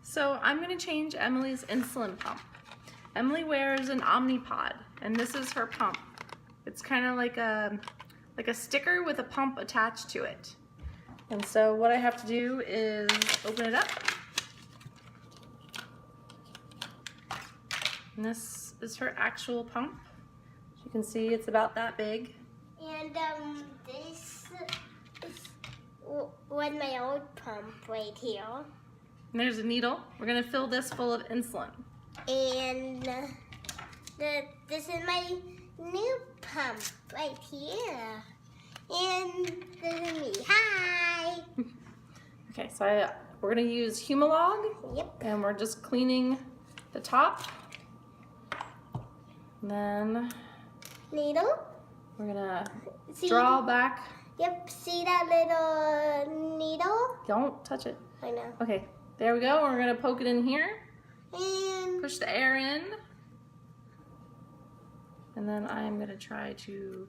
So I'm going to change Emily's insulin pump. Emily wears an Omnipod, and this is her pump. It's kind of like a sticker with a pump attached to it. And so what I have to do is open it up. And this is her actual pump. As you can see, it's about that big. And this is was my old pump right here. And there's a needle. We're going to fill this full of insulin. And this is my new pump right here. And this is me. Hi! Okay, so we're going to use Humalog. Yep. And we're just cleaning the top. And then Needle. we're going to draw back. Yep, see that little needle? Don't touch it. I know. Okay, there we go. We're going to poke it in here. And Push the air in. And then I'm going to try to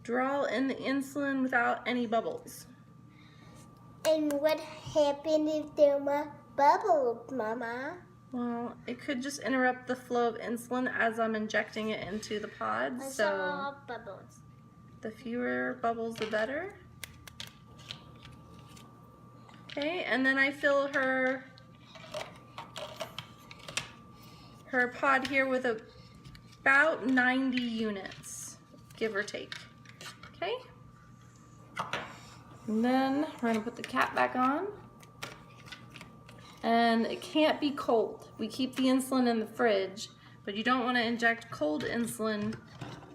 draw in the insulin without any bubbles. And what happened if there were bubbles, Mama? Well, it could just interrupt the flow of insulin as I'm injecting it into the pod. I So saw bubbles. the fewer bubbles, the better. Okay, and then I fill her pod here with about 90 units, give or take. Okay. And then we're gonna put the cap back on. And it can't be cold. We keep the insulin in the fridge, but you don't want to inject cold insulin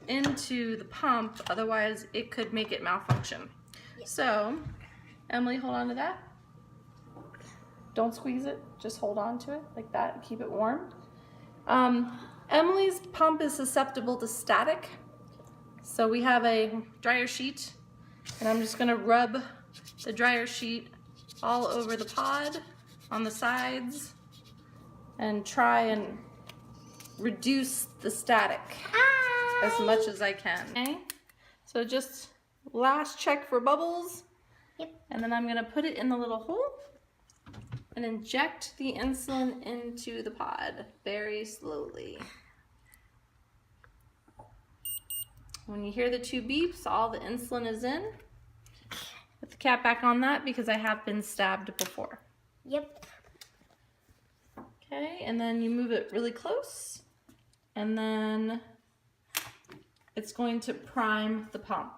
into the pump, otherwise it could make it malfunction. So, Emily, hold on to that. Don't squeeze it, just hold on to it like that and keep it warm. Emily's pump is susceptible to static. So we have a dryer sheet, and I'm just gonna rub the dryer sheet all over the pod, on the sides, and try and reduce the static as much as I can. Okay, so just last check for bubbles. Yep. And then I'm gonna put it in the little hole and inject the insulin into the pod very slowly. When you hear the two beeps, all the insulin is in. Put the cap back on that because I have been stabbed before. Yep. Okay, and then you move it really close, and then it's going to prime the pump.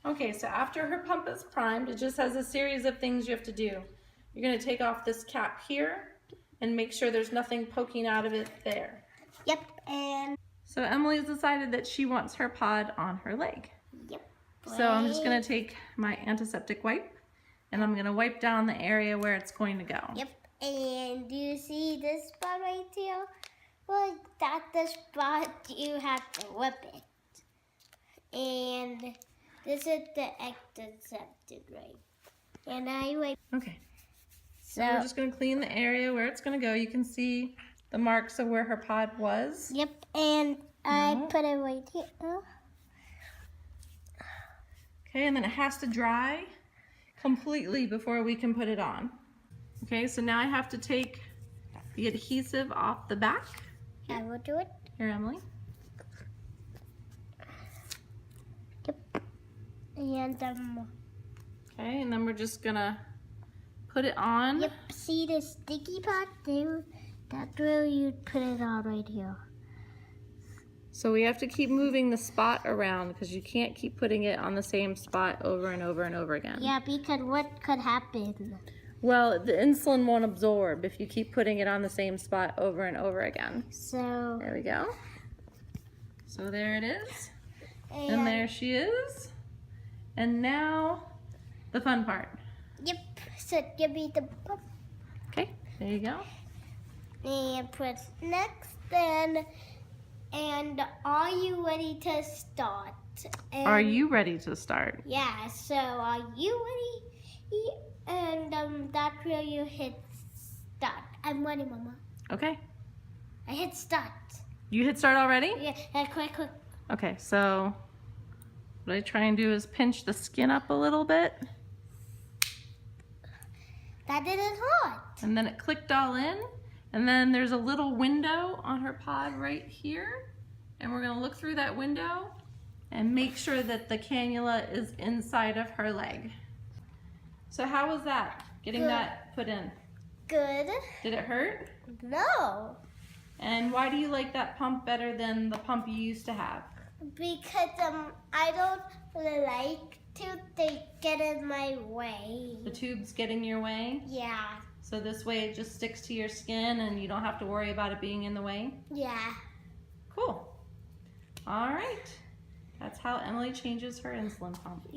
Okay, so after her pump is primed, it just has a series of things you have to do. You're going to take off this cap here and make sure there's nothing poking out of it there. Yep. And So Emily has decided that she wants her pod on her leg. yep. So I'm just going to take my antiseptic wipe, and I'm going to wipe down the area where it's going to go. Yep. And do you see this spot right here? Well, that's the spot you have to whip it. And this is the antiseptic right. And I wipe. Okay. So So we're just going to clean the area where it's going to go. You can see the marks of where her pod was. yep. And I put it right here. Okay, and then it has to dry completely before we can put it on. Okay, so now I have to take the adhesive off the back. I will do it. Here, Emily. Yep. And Okay, and then we're just going to put it on. yep. See the sticky part there? That's where you put it on right here. So we have to keep moving the spot around because you can't keep putting it on the same spot over and over and over again. Yeah, because what could happen? Well, the insulin won't absorb if you keep putting it on the same spot over and over again. So There we go. So there it is. And there she is. And now the fun part. Yep. So give me the pump Okay, there you go. and press next. Then, and are you ready to start? And Are you ready to start? Yeah. So are you ready? And that's where you hit start. I'm ready, Mama. Okay. I hit start. You hit start already? Yeah. Quick. Okay, so What I try and do is pinch the skin up a little bit. That didn't hurt. And then it clicked all in. And then there's a little window on her pod right here. And we're gonna look through that window and make sure that the cannula is inside of her leg. So how was that, getting Good. that put in? Good. Did it hurt? No. And why do you like that pump better than the pump you used to have? Because I don't like to get in my way. The tubes get in your way? Yeah. So this way it just sticks to your skin and you don't have to worry about it being in the way? Yeah. Cool. All right. That's how Emily changes her insulin pump.